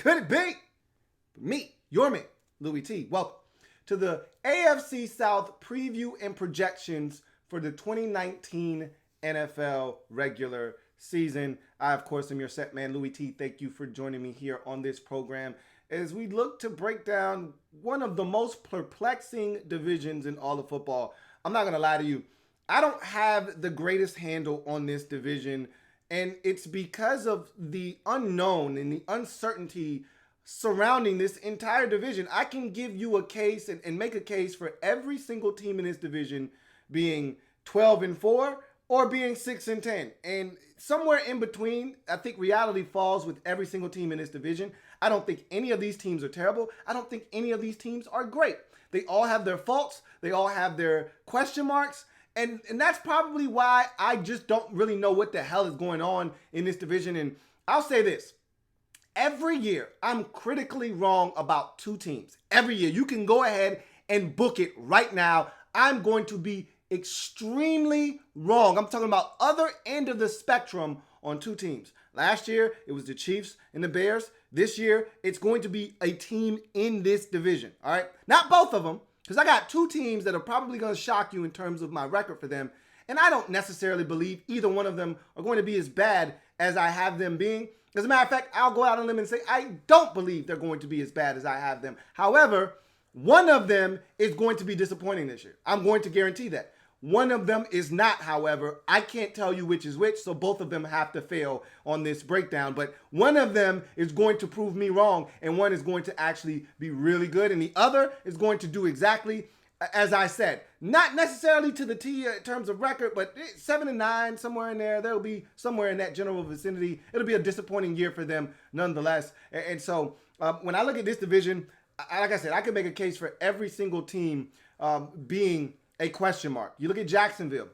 could it be? Me, your man, Louie T. Welcome to the AFC South preview and projections for the 2019 NFL regular season. I, of course, am your set man, Louie T. Thank you for joining me here on this program as we look to break down one of the most perplexing divisions in all of football. I'm not going to lie to you. I don't have the greatest handle on this division, and it's because of the unknown and the uncertainty surrounding this entire division. I can give you a case and make a case for every single team in this division being 12-4 or being 6-10. And somewhere in between, I think reality falls with every single team in this division. I don't think any of these teams are terrible. I don't think any of these teams are great. They all have their faults. They all have their question marks. And that's probably why I just don't really know what the hell is going on in this division. And I'll say this. Every year, I'm critically wrong about two teams. Every year. You can go ahead and book it right now. I'm going to be extremely wrong. I'm talking about other end of the spectrum on two teams. Last year, it was the Chiefs and the Bears. This year, it's going to be a team in this division. All right? Not both of them, because I got two teams that are probably going to shock you in terms of my record for them. And I don't necessarily believe either one of them are going to be as bad as I have them being. As a matter of fact, I'll go out on a limb and say I don't believe they're going to be as bad as I have them. However, one of them is going to be disappointing this year. I'm going to guarantee that. One of them is not, however. I can't tell you which is which, so both of them have to fail on this breakdown. But one of them is going to prove me wrong, and one is going to actually be really good, and the other is going to do exactly as I said. Not necessarily to the T in terms of record, but 7-9, somewhere in there. They'll be somewhere in that general vicinity. It'll be a disappointing year for them nonetheless. And so when I look at this division, like I said, I can make a case for every single team being a question mark. You look at Jacksonville,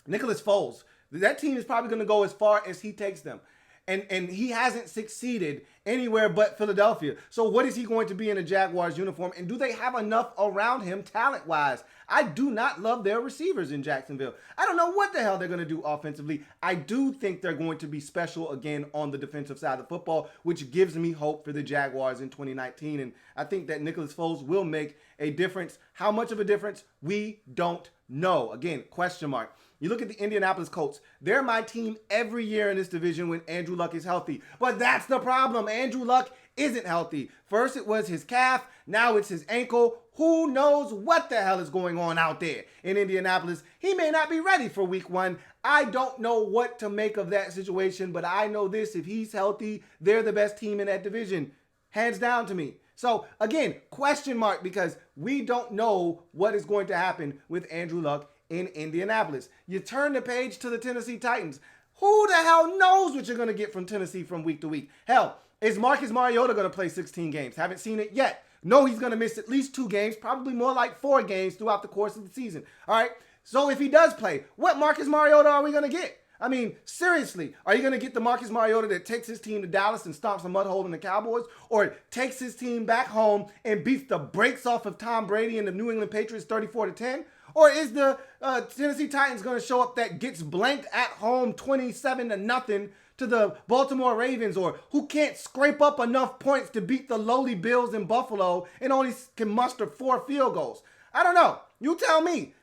Nicholas Foles. That team is probably going to go as far as he takes them. And he hasn't succeeded anywhere but Philadelphia. So what is he going to be in a Jaguars uniform? And do they have enough around him talent-wise? I do not love their receivers in Jacksonville. I don't know what the hell they're going to do offensively. I do think they're going to be special again on the defensive side of football, which gives me hope for the Jaguars in 2019. And I think that Nicholas Foles will make a difference. How much of a difference? We don't know. Again, question mark. You look at the Indianapolis Colts. They're my team every year in this division when Andrew Luck is healthy. But that's the problem. Andrew Luck isn't healthy. First it was his calf. Now it's his ankle. Who knows what the hell is going on out there in Indianapolis? He may not be ready for week 1. I don't know what to make of that situation, but I know this. If he's healthy, they're the best team in that division. Hands down to me. So, again, question mark, because we don't know what is going to happen with Andrew Luck in Indianapolis. You turn the page to the Tennessee Titans. Who the hell knows what you're going to get from Tennessee from week to week? Hell, is Marcus Mariota going to play 16 games? Haven't seen it yet. No, he's going to miss at least 2 games, probably more like 4 games throughout the course of the season. All right, so if he does play, what Marcus Mariota are we going to get? I mean, seriously, are you going to get the Marcus Mariota that takes his team to Dallas and stomps a mud hole in the Cowboys? Or takes his team back home and beats the brakes off of Tom Brady and the New England Patriots 34-10? Or is the Tennessee Titans going to show up that gets blanked at home 27-0 to the Baltimore Ravens, or who can't scrape up enough points to beat the lowly Bills in Buffalo and only can muster 4 field goals? I don't know. You tell me.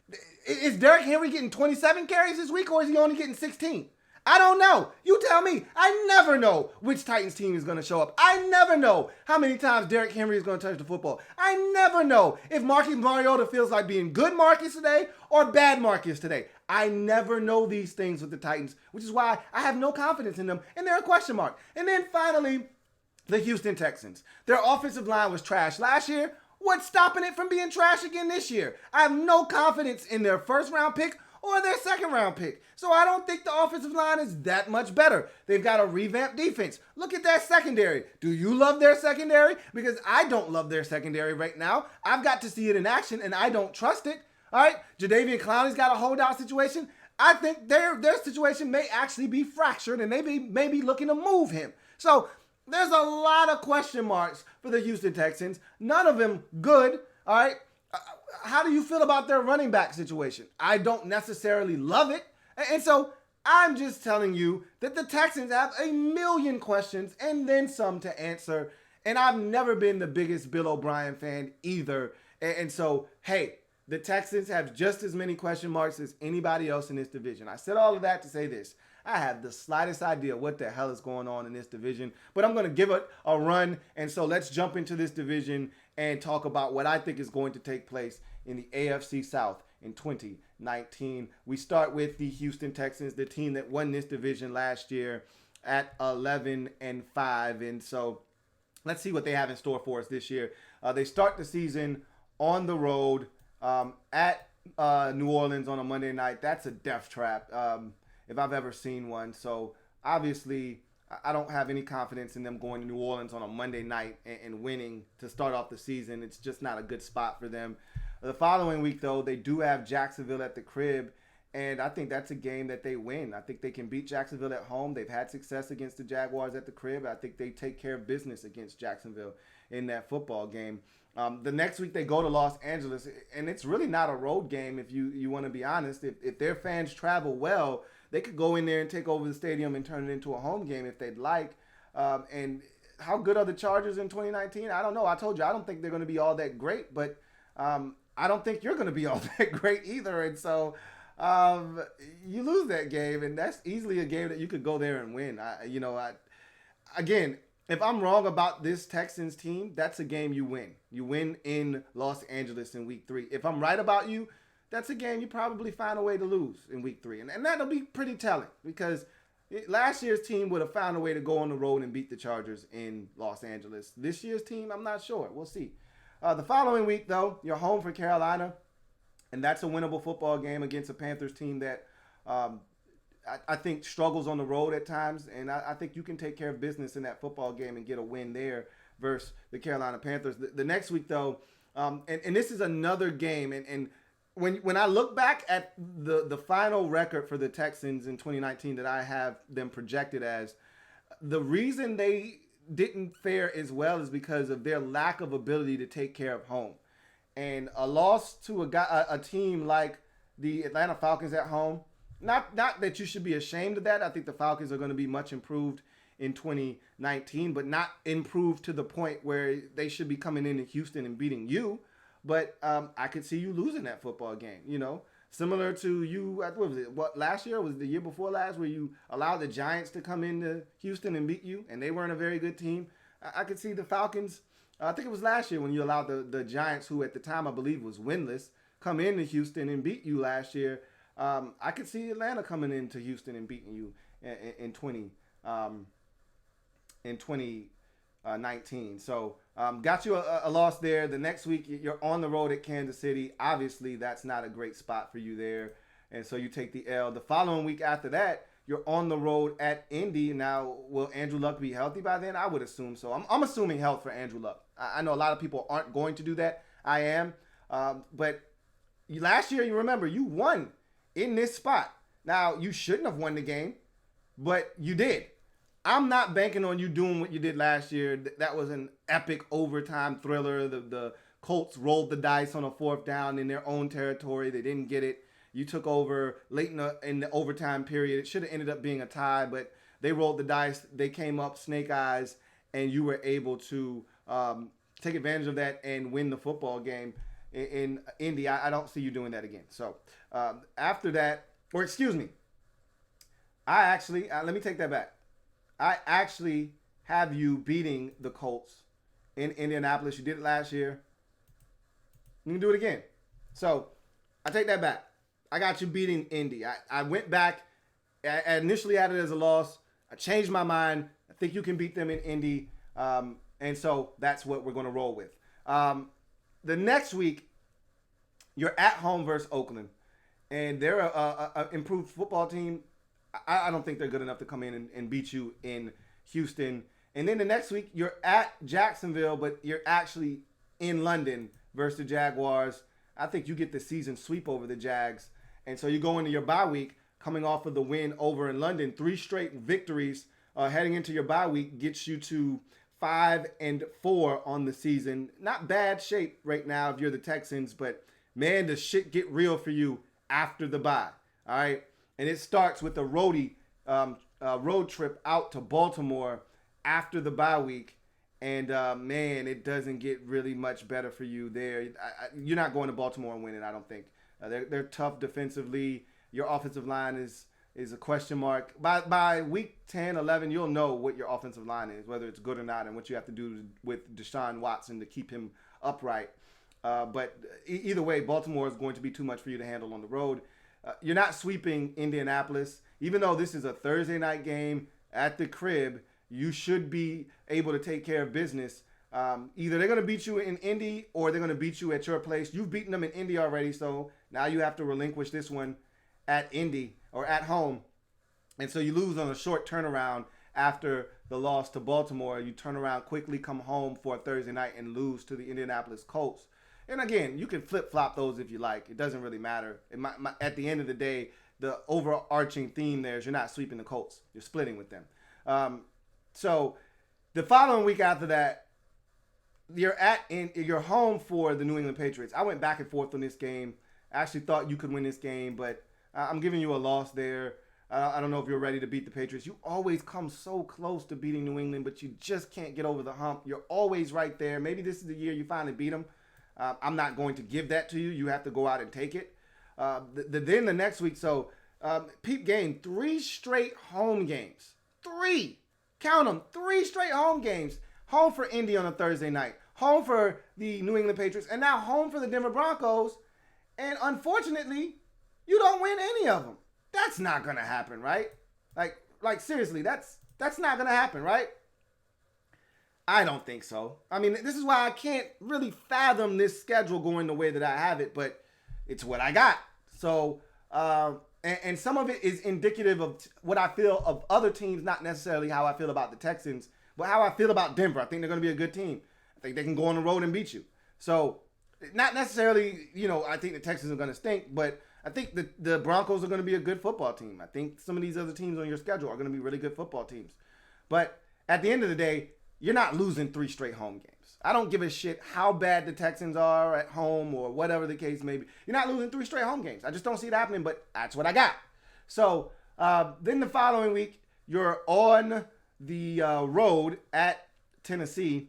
Is Derrick Henry getting 27 carries this week, or is he only getting 16? I don't know. You tell me. I never know which Titans team is going to show up. I never know how many times Derrick Henry is going to touch the football. I never know if Marcus Mariota feels like being good Marcus today or bad Marcus today. I never know these things with the Titans, which is why I have no confidence in them, and they're a question mark. And then finally, the Houston Texans. Their offensive line was trash last year. What's stopping it from being trash again this year? I have no confidence in their first-round pick or their second-round pick. So I don't think the offensive line is that much better. They've got a revamped defense. Look at that secondary. Do you love their secondary? Because I don't love their secondary right now. I've got to see it in action, and I don't trust it. All right, Jadeveon Clowney's got a holdout situation. I think their situation may actually be fractured, and they may be looking to move him. So there's a lot of question marks for the Houston Texans. None of them good, all right? How do you feel about their running back situation? I don't necessarily love it. And so I'm just telling you that the Texans have a million questions and then some to answer. And I've never been the biggest Bill O'Brien fan either. And so, hey, the Texans have just as many question marks as anybody else in this division. I said all of that to say this. I have the slightest idea what the hell is going on in this division, but I'm going to give it a run. And so let's jump into this division and talk about what I think is going to take place in the AFC South in 2019. We start with the Houston Texans, the team that won this division last year at 11-5. And so let's see what they have in store for us this year. They start the season on the road at New Orleans on a Monday night. That's a death trap if I've ever seen one. So obviously, I don't have any confidence in them going to New Orleans on a Monday night and winning to start off the season. It's just not a good spot for them. The following week, though, they do have Jacksonville at the crib, and I think that's a game that they win. I think they can beat Jacksonville at home. They've had success against the Jaguars at the crib. I think they take care of business against Jacksonville in that football game. The next week, they go to Los Angeles, and it's really not a road game if you want to be honest. If their fans travel well, they could go in there and take over the stadium and turn it into a home game if they'd like. And how good are the Chargers in 2019? I don't know. I told you, I don't think they're going to be all that great, but I don't think you're going to be all that great either. And so you lose that game, and that's easily a game that you could go there and win. Again, if I'm wrong about this Texans team, that's a game you win. You win in Los Angeles in week 3. If I'm right about you, that's a game you probably find a way to lose in week 3. And that'll be pretty telling because last year's team would have found a way to go on the road and beat the Chargers in Los Angeles. This year's team, I'm not sure. We'll see. The following week, though, you're home for Carolina, and that's a winnable football game against a Panthers team that I think struggles on the road at times, and I think you can take care of business in that football game and get a win there versus the Carolina Panthers. The next week, though, and this is another game, and when I look back at the final record for the Texans in 2019 that I have them projected as, the reason they didn't fare as well is because of their lack of ability to take care of home. And a loss to a team like the Atlanta Falcons at home, not that you should be ashamed of that. I think the Falcons are going to be much improved in 2019, but not improved to the point where they should be coming into Houston and beating you. But I could see you losing that football game, similar to you. What was it? What last year? Was the year before last where you allowed the Giants to come into Houston and beat you, and they weren't a very good team. I could see the Falcons. I think it was last year when you allowed the Giants, who at the time I believe was winless, come into Houston and beat you last year. I could see Atlanta coming into Houston and beating you in 2019. So got you a loss there. The next week you're on the road at Kansas City. Obviously that's not a great spot for you there, and so you take the L. The following week after that, you're on the road at Indy. Now, will Andrew Luck be healthy by then? I would assume so. I'm assuming health for Andrew Luck. I know a lot of people aren't going to do that. I am. But last year, you remember, you won in this spot. Now, you shouldn't have won the game, but you did. I'm not banking on you doing what you did last year. That was an epic overtime thriller. The Colts rolled the dice on a 4th down in their own territory. They didn't get it. You took over late in the overtime period. It should have ended up being a tie, but they rolled the dice. They came up snake eyes, and you were able to take advantage of that and win the football game in Indy. I don't see you doing that again. So after that, or excuse me, I actually, let me take that back. I actually have you beating the Colts in Indianapolis. You did it last year. You can do it again. So I take that back. I got you beating Indy. I went back. I initially had it as a loss. I changed my mind. I think you can beat them in Indy. And so that's what we're going to roll with. The next week, you're at home versus Oakland. And they're a improved football team. I don't think they're good enough to come in and beat you in Houston. And then the next week, you're at Jacksonville, but you're actually in London versus the Jaguars. I think you get the season sweep over the Jags. And so you go into your bye week coming off of the win over in London. 3 straight victories heading into your bye week gets you to 5-4 on the season. Not bad shape right now if you're the Texans, but man, does shit get real for you after the bye. All right. And it starts with a road trip out to Baltimore after the bye week. And, man, it doesn't get really much better for you there. You're not going to Baltimore and winning, I don't think. They're tough defensively. Your offensive line is a question mark. By week 10, 11, you'll know what your offensive line is, whether it's good or not, and what you have to do with Deshaun Watson to keep him upright. But either way, Baltimore is going to be too much for you to handle on the road. You're not sweeping Indianapolis. Even though this is a Thursday night game at the crib, you should be able to take care of business. Either they're going to beat you in Indy or they're going to beat you at your place. You've beaten them in Indy already, so now you have to relinquish this one at Indy or at home. And so you lose on a short turnaround after the loss to Baltimore. You turn around quickly, come home for a Thursday night and lose to the Indianapolis Colts. And again, you can flip-flop those if you like. It doesn't really matter. At the end of the day, the overarching theme there is you're not sweeping the Colts. You're splitting with them. So the following week after that, you're home for the New England Patriots. I went back and forth on this game. I actually thought you could win this game, but I'm giving you a loss there. I don't know if you're ready to beat the Patriots. You always come so close to beating New England, but you just can't get over the hump. You're always right there. Maybe this is the year you finally beat them. I'm not going to give that to you. You have to go out and take it. Then the next week, so peep game, 3 straight home games. 3. Count them. 3 straight home games. Home for Indy on a Thursday night. Home for the New England Patriots. And now home for the Denver Broncos. And unfortunately, you don't win any of them. That's not going to happen, right? Like seriously, that's not going to happen, right? I don't think so. I mean, this is why I can't really fathom this schedule going the way that I have it, but it's what I got. So, and some of it is indicative of what I feel of other teams, not necessarily how I feel about the Texans, but how I feel about Denver. I think they're going to be a good team. I think they can go on the road and beat you. So, not necessarily, I think the Texans are going to stink, but I think the Broncos are going to be a good football team. I think some of these other teams on your schedule are going to be really good football teams. But at the end of the day, you're not losing 3 straight home games. I don't give a shit how bad the Texans are at home or whatever the case may be. You're not losing 3 straight home games. I just don't see it happening, but that's what I got. So then the following week, you're on the road at Tennessee.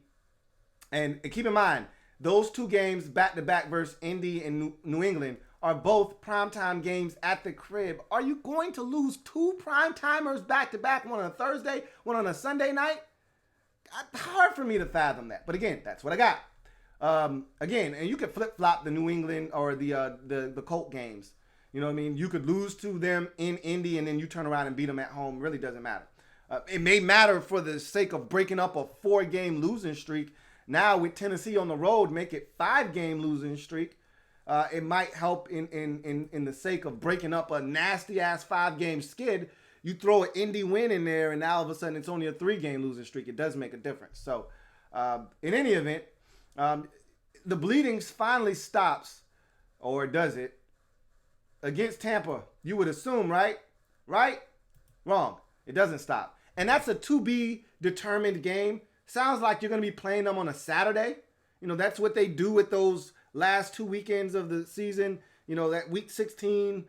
And keep in mind, those 2 games back-to-back versus Indy and New England are both primetime games at the crib. Are you going to lose 2 primetimers back-to-back, one on a Thursday, one on a Sunday night? Hard for me to fathom that. But again, that's what I got. Again, and you could flip-flop the New England or the Colt games. You know what I mean? You could lose to them in Indy and then you turn around and beat them at home. It really doesn't matter. It may matter for the sake of breaking up a 4-game losing streak. Now with Tennessee on the road, make it 5-game losing streak. It might help in the sake of breaking up a nasty-ass 5-game skid. You throw an Indy win in there, and now all of a sudden it's only a 3-game losing streak. It does make a difference. So, in any event, the bleeding finally stops, or does it, against Tampa. You would assume, right? Right? Wrong. It doesn't stop. And that's a to-be-determined game. Sounds like you're going to be playing them on a Saturday. That's what they do with those last 2 weekends of the season. That week 16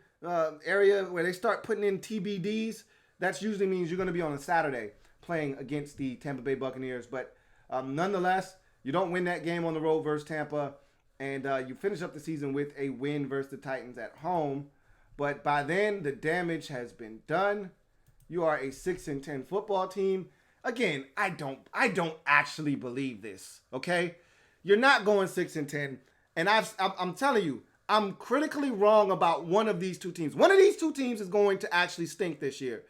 area where they start putting in TBDs. That usually means you're going to be on a Saturday playing against the Tampa Bay Buccaneers. But nonetheless, you don't win that game on the road versus Tampa. And you finish up the season with a win versus the Titans at home. But by then, the damage has been done. You are a 6-10 football team. Again, I don't actually believe this, okay? You're not going 6-10. And I'm telling you, I'm critically wrong about one of these 2 teams. One of these 2 teams is going to actually stink this year.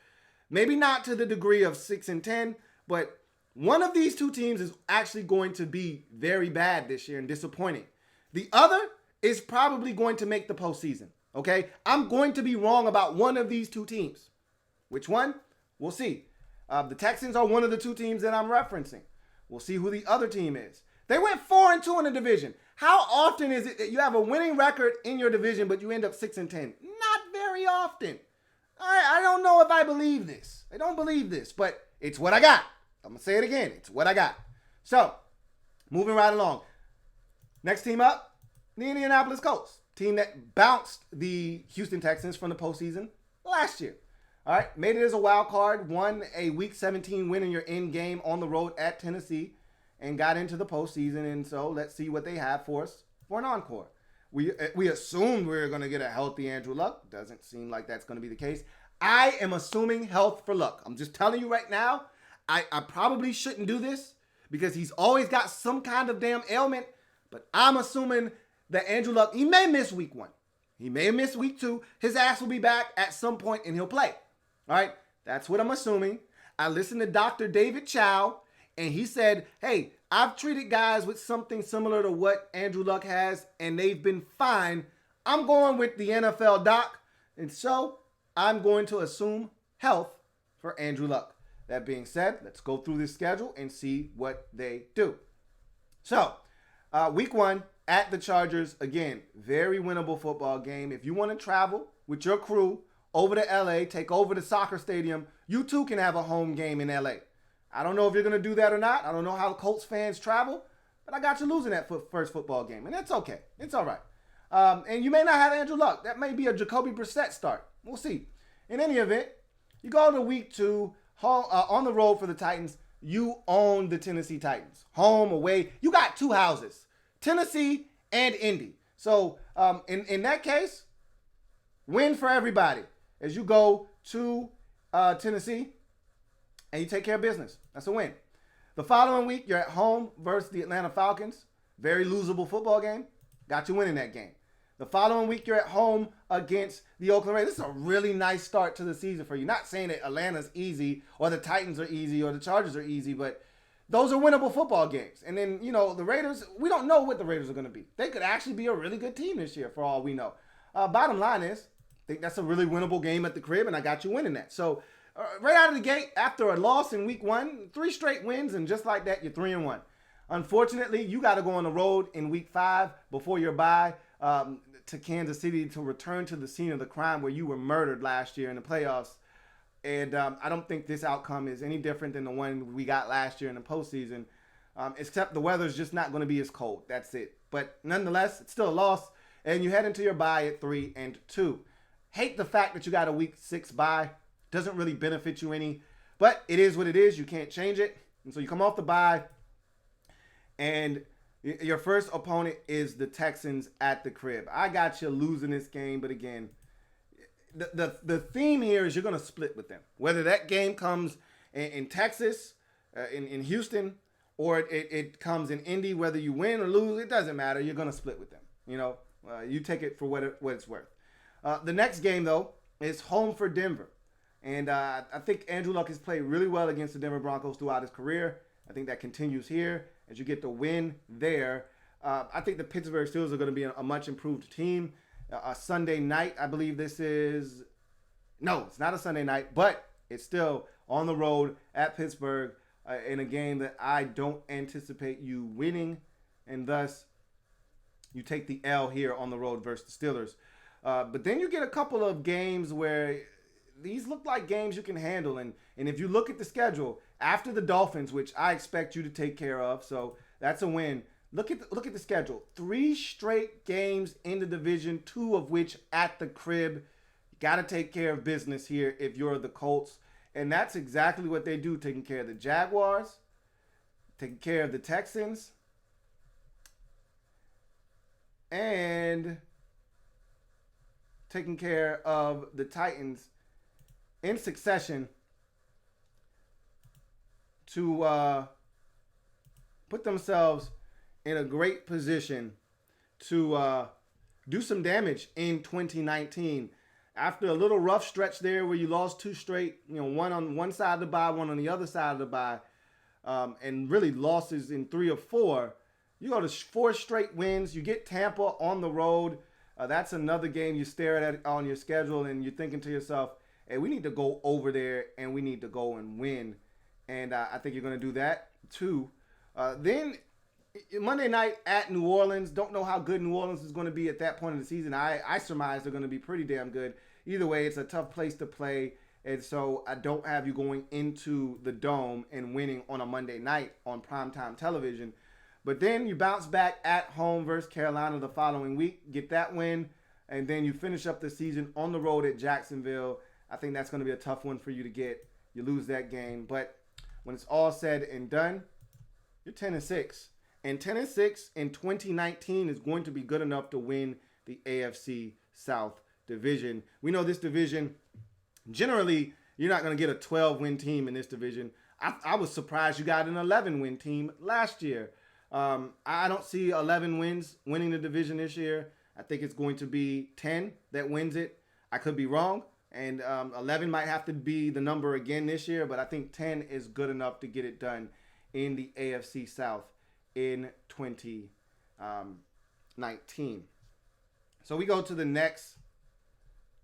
Maybe not to the degree of 6-10, but one of these 2 teams is actually going to be very bad this year and disappointing. The other is probably going to make the postseason, okay? I'm going to be wrong about one of these 2 teams. Which one? We'll see. The Texans are one of the 2 teams that I'm referencing. We'll see who the other team is. They went 4-2 in the division. How often is it that you have a winning record in your division, but you end up 6-10? Not very often. I don't know if I believe this. I don't believe this, but it's what I got. I'm going to say it again. It's what I got. So, moving right along. Next team up, the Indianapolis Colts. Team that bounced the Houston Texans from the postseason last year. All right, made it as a wild card, won a Week 17 win in your end game on the road at Tennessee. and got into the postseason. And so let's see what they have for us for an encore. We assumed we were going to get a healthy Andrew Luck. Doesn't seem like that's going to be the case. I am assuming health for Luck. I'm just telling you right now, I probably shouldn't do this because he's always got some kind of damn ailment. But I'm assuming that Andrew Luck, he may miss week 1. He may miss week 2. His ass will be back at some point and he'll play. All right? That's what I'm assuming. I listened to Dr. David Chow, and he said, hey, I've treated guys with something similar to what Andrew Luck has, and they've been fine. I'm going with the NFL doc, and so I'm going to assume health for Andrew Luck. That being said, let's go through this schedule and see what they do. So, week 1 at the Chargers. Again, very winnable football game. If you want to travel with your crew over to L.A., take over the soccer stadium, you too can have a home game in L.A. I don't know if you're going to do that or not. I don't know how Colts fans travel, but I got you losing that first football game, and that's okay. It's all right. And you may not have Andrew Luck. That may be a Jacoby Brissett start. We'll see. In any event, you go to week 2, on the road for the Titans. You own the Tennessee Titans. Home, away. You got 2 houses, Tennessee and Indy. So in that case, win for everybody as you go to Tennessee and you take care of business. That's a win. The following week, you're at home versus the Atlanta Falcons. Very losable football game. Got you winning that game. The following week, you're at home against the Oakland Raiders. This is a really nice start to the season for you. Not saying that Atlanta's easy or the Titans are easy or the Chargers are easy, but those are winnable football games. And then, the Raiders, we don't know what the Raiders are going to be. They could actually be a really good team this year for all we know. Bottom line is, I think that's a really winnable game at the crib, and I got you winning that. So, right out of the gate, after a loss in week 1, 3 straight wins, and just like that, you're 3-1. Unfortunately, you got to go on the road in week 5 before your bye to Kansas City to return to the scene of the crime where you were murdered last year in the playoffs. And I don't think this outcome is any different than the one we got last year in the postseason, except the weather's just not going to be as cold. That's it. But nonetheless, it's still a loss, and you head into your bye at 3-2. Hate the fact that you got a week 6 bye. Doesn't really benefit you any, but it is what it is. You can't change it. And so you come off the bye, and your first opponent is the Texans at the crib. I got you losing this game, but again, the theme here is you're going to split with them. Whether that game comes in Texas, in Houston, or it comes in Indy, whether you win or lose, it doesn't matter. You're going to split with them. You take it for what it's worth. The next game, though, is home for Denver. And I think Andrew Luck has played really well against the Denver Broncos throughout his career. I think that continues here as you get the win there. I think the Pittsburgh Steelers are going to be a much improved team. A Sunday night, I believe this is. No, it's not a Sunday night, but it's still on the road at Pittsburgh in a game that I don't anticipate you winning. And thus, you take the L here on the road versus the Steelers. But then you get a couple of games where these look like games you can handle. And if you look at the schedule, after the Dolphins, which I expect you to take care of, so that's a win. Look at the schedule. 3 straight games in the division, 2 of which at the crib. You got to take care of business here if you're the Colts. And that's exactly what they do, taking care of the Jaguars, taking care of the Texans, and taking care of the Titans in succession to put themselves in a great position to do some damage in 2019. After a little rough stretch there where you lost 2 straight, one on one side of the bye, one on the other side of the bye, and really losses in 3 or 4, you go to 4 straight wins. You get Tampa on the road. That's another game you stare at on your schedule, and you're thinking to yourself, hey, we need to go over there, and we need to go and win. And I think you're going to do that, too. Then Monday night at New Orleans. Don't know how good New Orleans is going to be at that point in the season. I surmise they're going to be pretty damn good. Either way, it's a tough place to play. And so I don't have you going into the Dome and winning on a Monday night on primetime television. But then you bounce back at home versus Carolina the following week, get that win, and then you finish up the season on the road at Jacksonville. I think that's going to be a tough one for you to get. You lose that game. But when it's all said and done, You're 10-6. And 10-6 in 2019 is going to be good enough to win the AFC South division. We know this division, generally, you're not going to get a 12-win team in this division. I was surprised you got an 11-win team last year. I don't see 11 wins winning the division this year. I think it's going to be 10 that wins it. I could be wrong, and 11 might have to be the number again this year, but I think 10 is good enough to get it done in the AFC South in 2019. So we go to the next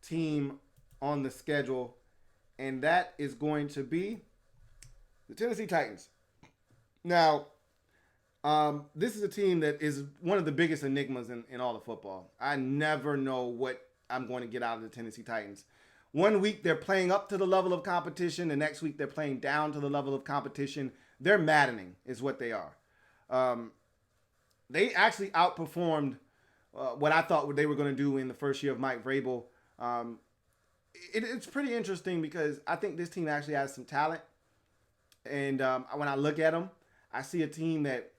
team on the schedule, and that is going to be the Tennessee Titans. Now, this is a team that is one of the biggest enigmas in all of football. I never know what I'm going to get out of the Tennessee Titans. One week they're playing up to the level of competition. The next week they're playing down to the level of competition. They're maddening is what they are. They actually outperformed what I thought they were going to do in the first year of Mike Vrabel. It's pretty interesting because I think this team actually has some talent. And when I look at them, I see a team that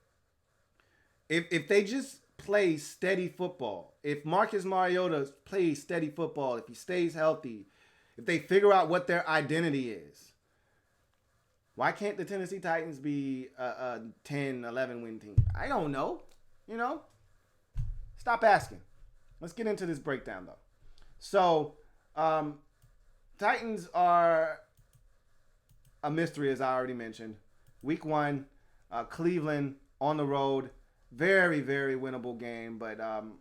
if they just play steady football, if Marcus Mariota plays steady football, if he stays healthy, if they figure out what their identity is, why can't the Tennessee Titans be a 10, 11-win team? I don't know. Stop asking. Let's get into this breakdown, though. So, Titans are a mystery, as I already mentioned. Week 1, Cleveland on the road. Very, very winnable game, but I'm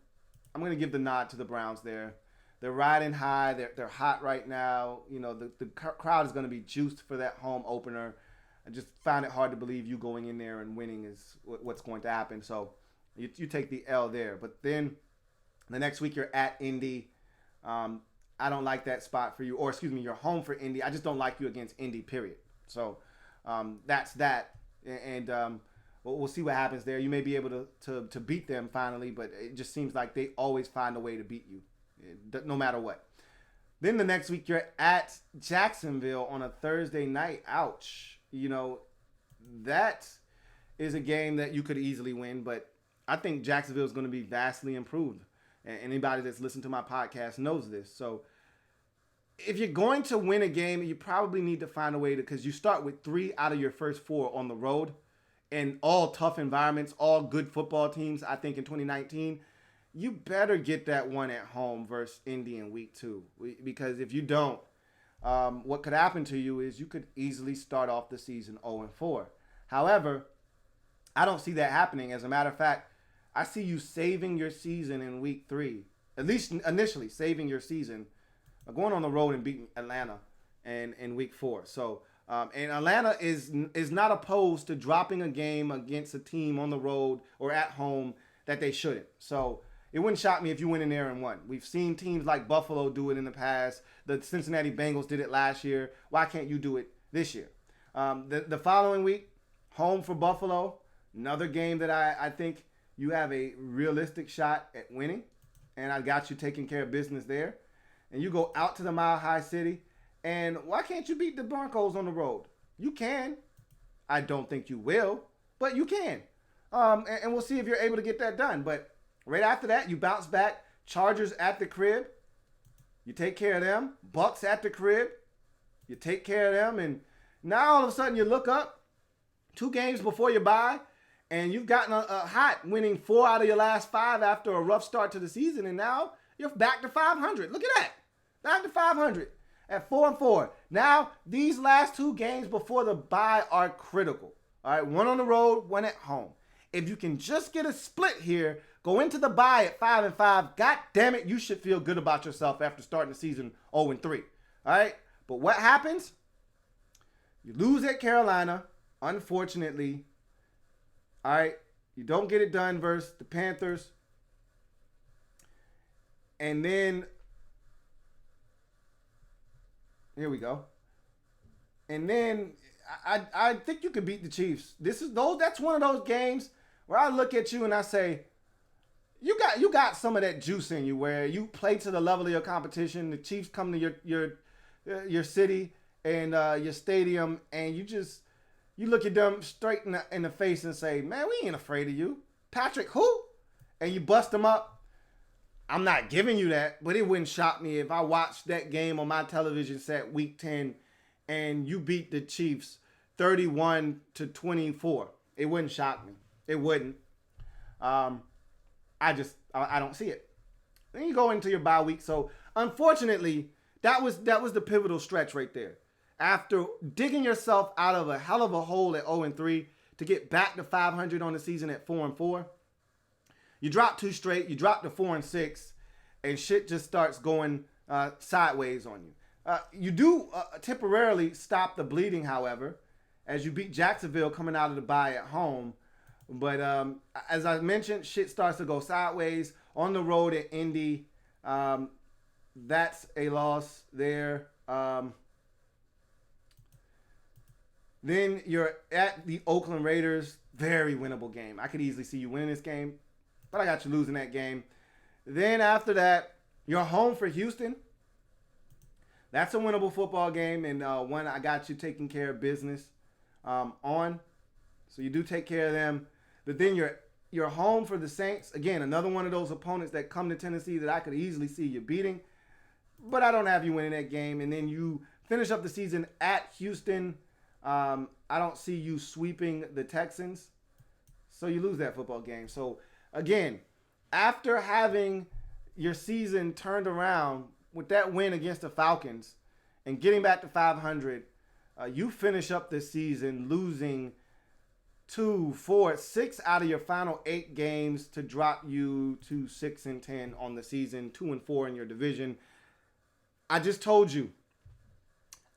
going to give the nod to the Browns there. They're riding high. They're hot right now. The crowd is going to be juiced for that home opener. I just found it hard to believe you going in there and winning is what's going to happen. So you take the L there. But then the next week you're at Indy. I don't like that spot for you. Or, excuse me, you're home for Indy. I just don't like you against Indy, period. So that's that. And we'll see what happens there. You may be able to beat them finally, but it just seems like they always find a way to beat you, no matter what. Then the next week, you're at Jacksonville on a Thursday night. Ouch. That is a game that you could easily win, but I think Jacksonville is going to be vastly improved. And anybody that's listened to my podcast knows this. So if you're going to win a game, you probably need to find a way because you start with 3 out of your first 4 on the road and all tough environments, all good football teams, I think, in 2019. You better get that one at home versus Indy in week 2. Because if you don't, what could happen to you is you could easily start off the season 0-4. However, I don't see that happening. As a matter of fact, I see you saving your season in week 3, at least initially saving your season, going on the road and beating Atlanta in week 4. So, and Atlanta is not opposed to dropping a game against a team on the road or at home that they shouldn't. So it wouldn't shock me if you went in there and won. We've seen teams like Buffalo do it in the past. The Cincinnati Bengals did it last year. Why can't you do it this year? The following week, home for Buffalo, another game that I think you have a realistic shot at winning, and I got you taking care of business there. And you go out to the Mile High City, and why can't you beat the Broncos on the road? You can. I don't think you will, but you can. And we'll see if you're able to get that done. But right after that, you bounce back. Chargers at the crib. You take care of them. Bucks at the crib. You take care of them. And now all of a sudden you look up 2 games before you bye, and you've gotten a hot winning 4 out of your last 5 after a rough start to the season. And now you're back to 500. Look at that. Back to 500 at 4-4. Now, these last 2 games before the bye are critical. All right, 1 on the road, 1 at home. If you can just get a split here, go into the bye at 5-5, God damn it, you should feel good about yourself after starting the season 0-3. All right, but what happens? You lose at Carolina, unfortunately. All right, you don't get it done versus the Panthers. And then, here we go. And then I think you can beat the Chiefs. That's one of those games where I look at you and I say, you got some of that juice in you where you play to the level of your competition. The Chiefs come to your city and your stadium, and You look at them straight in the face and say, man, we ain't afraid of you. Patrick, who? And you bust them up. I'm not giving you that, but it wouldn't shock me if I watched that game on my television set week 10 and you beat the Chiefs 31-24. It wouldn't shock me. It wouldn't. I don't see it. Then you go into your bye week. So unfortunately, that was the pivotal stretch right there. After digging yourself out of a hell of a hole at 0-3 to get back to 500 on the season at 4-4, you drop 2 straight, you drop to 4-6, and shit just starts going sideways on you. You do temporarily stop the bleeding, however, as you beat Jacksonville coming out of the bye at home. But as I mentioned, shit starts to go sideways on the road at Indy. That's a loss there. Then you're at the Oakland Raiders. Very winnable game. I could easily see you winning this game, but I got you losing that game. Then after that, you're home for Houston. That's a winnable football game, and one I got you taking care of business on. So you do take care of them. But then you're home for the Saints. Again, another one of those opponents that come to Tennessee that I could easily see you beating. But I don't have you winning that game. And then you finish up the season at Houston. I don't see you sweeping the Texans. So you lose that football game. So again, after having your season turned around with that win against the Falcons and getting back to 500, you finish up this season losing 2, 4, 6 out of your final 8 games to drop you to 6-10 on the season, 2-4 in your division. I just told you,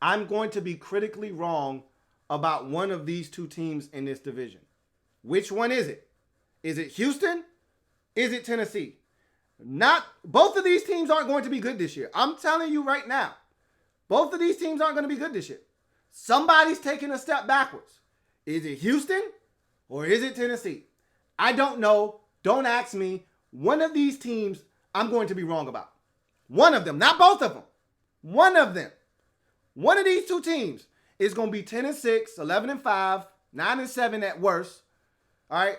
I'm going to be critically wrong about one of these 2 teams in this division. Which one is it? Is it Houston? Is it Tennessee? Not both of these teams aren't going to be good this year. I'm telling you right now. Both of these teams aren't going to be good this year. Somebody's taking a step backwards. Is it Houston or is it Tennessee? I don't know. Don't ask me. One of these teams I'm going to be wrong about. One of them, not both of them. One of them. One of these 2 teams is going to be 10-6, 11-5, 9-7 at worst. All right.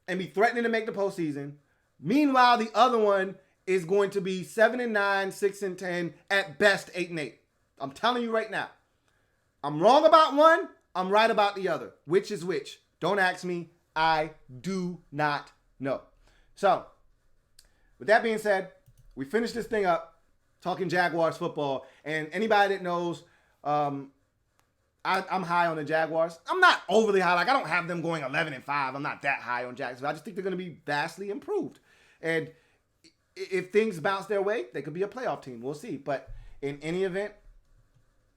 And be threatening to make the postseason. Meanwhile, the other one is going to be 7-9, 6-10, at best 8-8. I'm telling you right now. I'm wrong about one. I'm right about the other. Which is which? Don't ask me. I do not know. So, with that being said, we finished this thing up talking Jaguars football. And anybody that knows, I'm high on the Jaguars. I'm not overly high. Like, I don't have them going 11-5. I'm not that high on Jacksonville. I just think they're going to be vastly improved. And if things bounce their way, they could be a playoff team. We'll see. But in any event,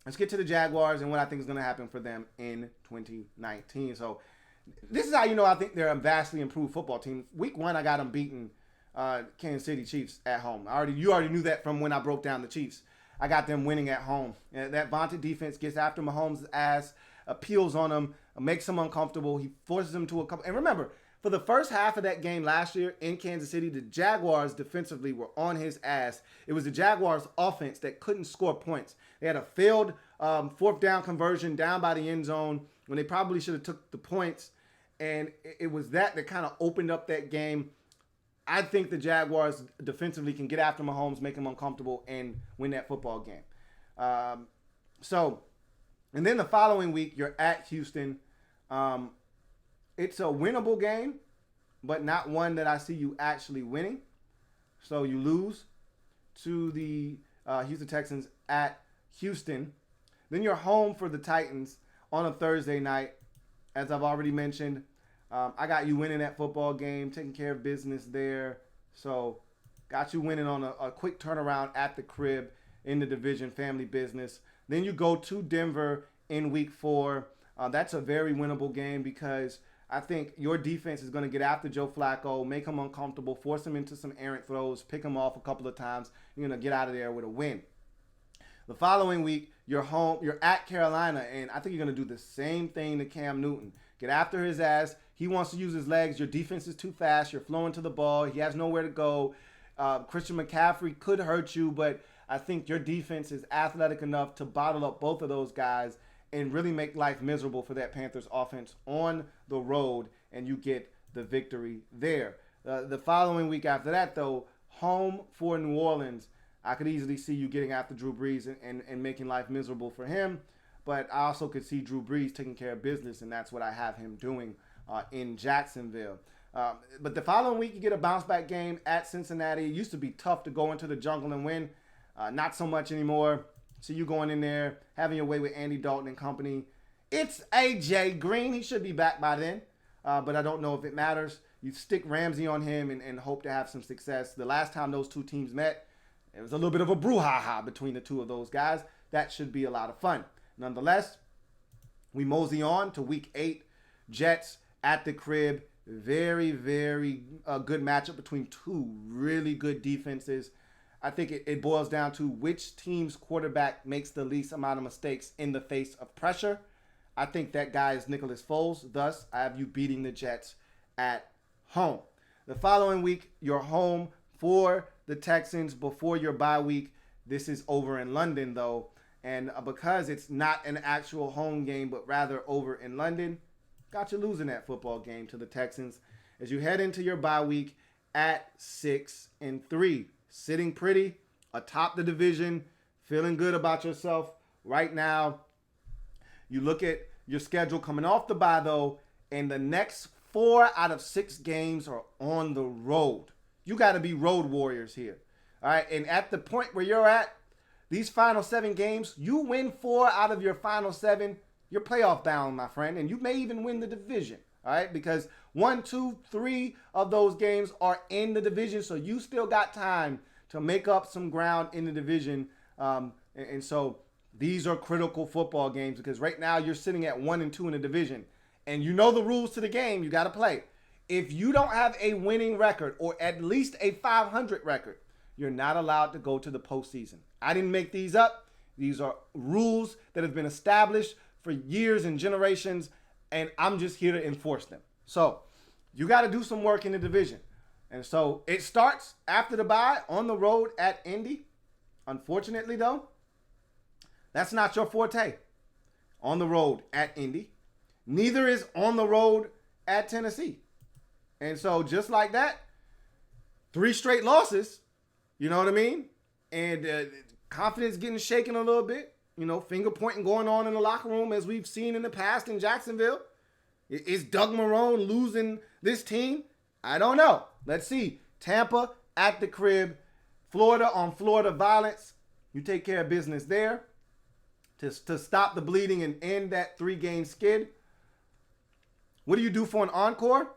let's get to the Jaguars and what I think is going to happen for them in 2019. So this is how you know I think they're a vastly improved football team. Week 1, I got them beating Kansas City Chiefs at home. You already knew that from when I broke down the Chiefs. I got them winning at home. And that vaunted defense gets after Mahomes' ass, appeals on him, makes him uncomfortable. He forces him to a couple. And remember, for the first half of that game last year in Kansas City, the Jaguars defensively were on his ass. It was the Jaguars' offense that couldn't score points. They had a failed 4th down conversion down by the end zone when they probably should have took the points. And it was that kind of opened up that game. I think the Jaguars defensively can get after Mahomes, make him uncomfortable, and win that football game. And then the following week, you're at Houston. It's a winnable game, but not one that I see you actually winning. So you lose to the Houston Texans at Houston. Then you're home for the Titans on a Thursday night. As I've already mentioned, I got you winning that football game, taking care of business there. So got you winning on a quick turnaround at the crib in the division, family business. Then you go to Denver in week 4. That's a very winnable game because I think your defense is going to get after Joe Flacco, make him uncomfortable, force him into some errant throws, pick him off a couple of times. You're going to get out of there with a win. The following week, you're home, you're at Carolina, and I think you're going to do the same thing to Cam Newton. Get after his ass. He wants to use his legs. Your defense is too fast. You're flowing to the ball. He has nowhere to go. Christian McCaffrey could hurt you, but I think your defense is athletic enough to bottle up both of those guys and really make life miserable for that Panthers offense on the road, and you get the victory there. The following week after that, though, home for New Orleans, I could easily see you getting after Drew Brees and making life miserable for him. But I also could see Drew Brees taking care of business, and that's what I have him doing in Jacksonville. But the following week, you get a bounce-back game at Cincinnati. It used to be tough to go into the jungle and win. Not so much anymore. So you going in there, having your way with Andy Dalton and company. It's A.J. Green. He should be back by then. But I don't know if it matters. You stick Ramsey on him and hope to have some success. The last time those two teams met, it was a little bit of a brouhaha between the two of those guys. That should be a lot of fun. Nonetheless, we mosey on to week 8. Jets at the crib. Very, very good matchup between two really good defenses. I think it boils down to which team's quarterback makes the least amount of mistakes in the face of pressure. I think that guy is Nicholas Foles. Thus, I have you beating the Jets at home. The following week, you're home for the Texans before your bye week. This is over in London, though. And because it's not an actual home game, but rather over in London, got you losing that football game to the Texans as you head into your bye week at 6-3. Sitting pretty atop the division, feeling good about yourself right now. You look at your schedule coming off the bye, though, and the next 4 out of 6 games are on the road. You got to be road warriors here. All right, and at the point where you're at, these final 7 games, you win 4 out of your final 7, you're playoff bound, my friend, and you may even win the division. All right, because 1, 2, 3 of those games are in the division, so you still got time to make up some ground in the division. And so these are critical football games because right now you're sitting at 1 and 2 in the division, and you know the rules to the game. You got to play. If you don't have a winning record or at least a 500 record, you're not allowed to go to the postseason. I didn't make these up. These are rules that have been established for years and generations, and I'm just here to enforce them. So you got to do some work in the division. And so it starts after the bye on the road at Indy. Unfortunately, though, that's not your forte. On the road at Indy. Neither is on the road at Tennessee. And so just like that, 3 straight losses, you know what I mean? And confidence getting shaken a little bit. You know, finger pointing going on in the locker room as we've seen in the past in Jacksonville. Is Doug Marrone losing this team? I don't know. Let's see. Tampa at the crib. Florida on Florida violence. You take care of business there to stop the bleeding and end that 3-game skid. What do you do for an encore?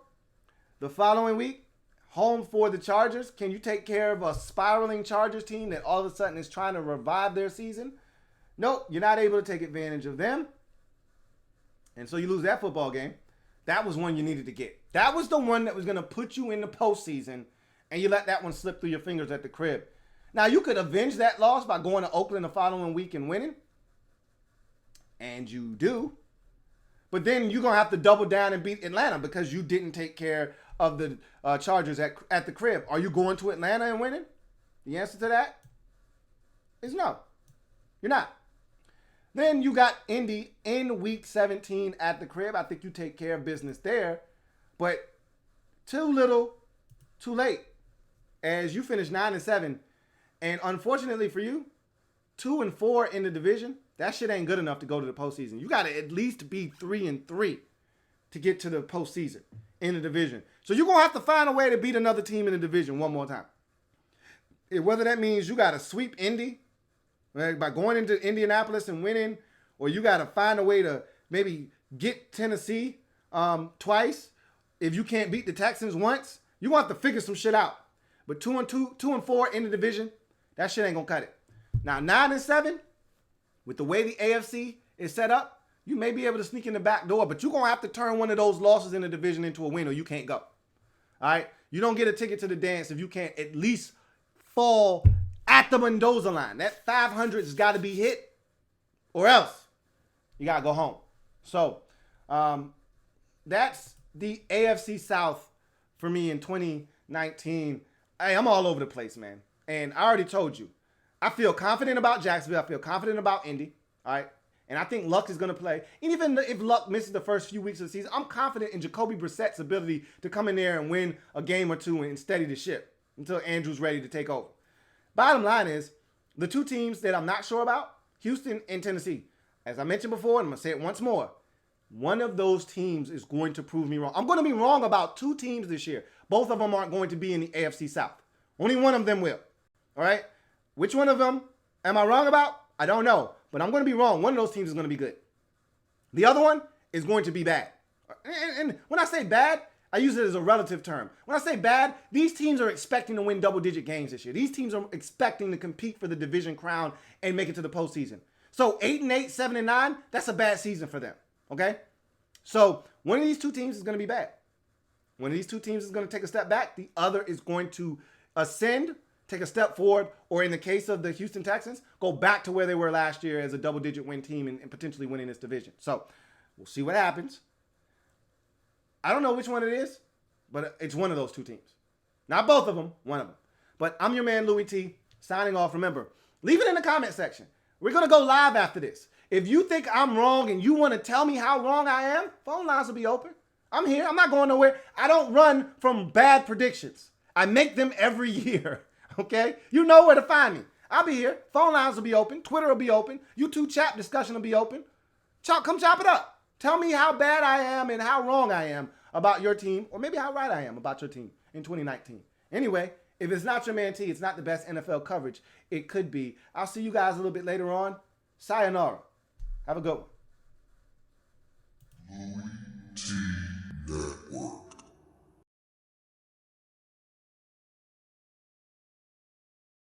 The following week, home for the Chargers. Can you take care of a spiraling Chargers team that all of a sudden is trying to revive their season? Nope, you're not able to take advantage of them. And so you lose that football game. That was one you needed to get. That was the one that was going to put you in the postseason, and you let that one slip through your fingers at the crib. Now, you could avenge that loss by going to Oakland the following week and winning. And you do. But then you're going to have to double down and beat Atlanta because you didn't take care of the Chargers at the crib. Are you going to Atlanta and winning? The answer to that is no. You're not. Then you got Indy in week 17 at the crib. I think you take care of business there. But too little, too late. As you finish 9-7. And unfortunately for you, 2-4 in the division. That shit ain't good enough to go to the postseason. You got to at least be 3-3 to get to the postseason in the division. So you're going to have to find a way to beat another team in the division one more time. Whether that means you got to sweep Indy, right, by going into Indianapolis and winning, or you got to find a way to maybe get Tennessee twice. If you can't beat the Texans once, you want to figure some shit out. But 2-4 in the division, that shit ain't going to cut it. Now, 9-7, with the way the AFC is set up, you may be able to sneak in the back door, but you're going to have to turn one of those losses in the division into a win or you can't go. All right? You don't get a ticket to the dance if you can't at least fall at the Mendoza line. That 500 has got to be hit or else you got to go home. So that's the AFC South for me in 2019. Hey, I'm all over the place, man. And I already told you, I feel confident about Jacksonville. I feel confident about Indy. All right. And I think Luck is going to play. And even if Luck misses the first few weeks of the season, I'm confident in Jacoby Brissett's ability to come in there and win a game or two and steady the ship until Andrew's ready to take over. Bottom line is, the two teams that I'm not sure about, Houston and Tennessee. As I mentioned before, and I'm going to say it once more, one of those teams is going to prove me wrong. I'm going to be wrong about two teams this year. Both of them aren't going to be in the AFC South. Only one of them will. All right? Which one of them am I wrong about? I don't know. But I'm going to be wrong. One of those teams is going to be good. The other one is going to be bad. And when I say bad, I use it as a relative term. When I say bad, these teams are expecting to win double-digit games this year. These teams are expecting to compete for the division crown and make it to the postseason. So 8-8, 7-9, that's a bad season for them. Okay? So one of these two teams is going to be bad. One of these two teams is going to take a step back. The other is going to ascend, take a step forward, or in the case of the Houston Texans, go back to where they were last year as a double-digit win team and potentially winning this division. So we'll see what happens. I don't know which one it is, but it's one of those two teams. Not both of them, one of them. But I'm your man, Louie T, signing off. Remember, leave it in the comment section. We're going to go live after this. If you think I'm wrong and you want to tell me how wrong I am, phone lines will be open. I'm here. I'm not going nowhere. I don't run from bad predictions. I make them every year. Okay? You know where to find me. I'll be here. Phone lines will be open. Twitter will be open. YouTube chat discussion will be open. Come chop it up. Tell me how bad I am and how wrong I am about your team, or maybe how right I am about your team in 2019. Anyway, if it's not your man T, it's not the best NFL coverage. It could be. I'll see you guys a little bit later on. Sayonara. Have a good one. Louie T Network.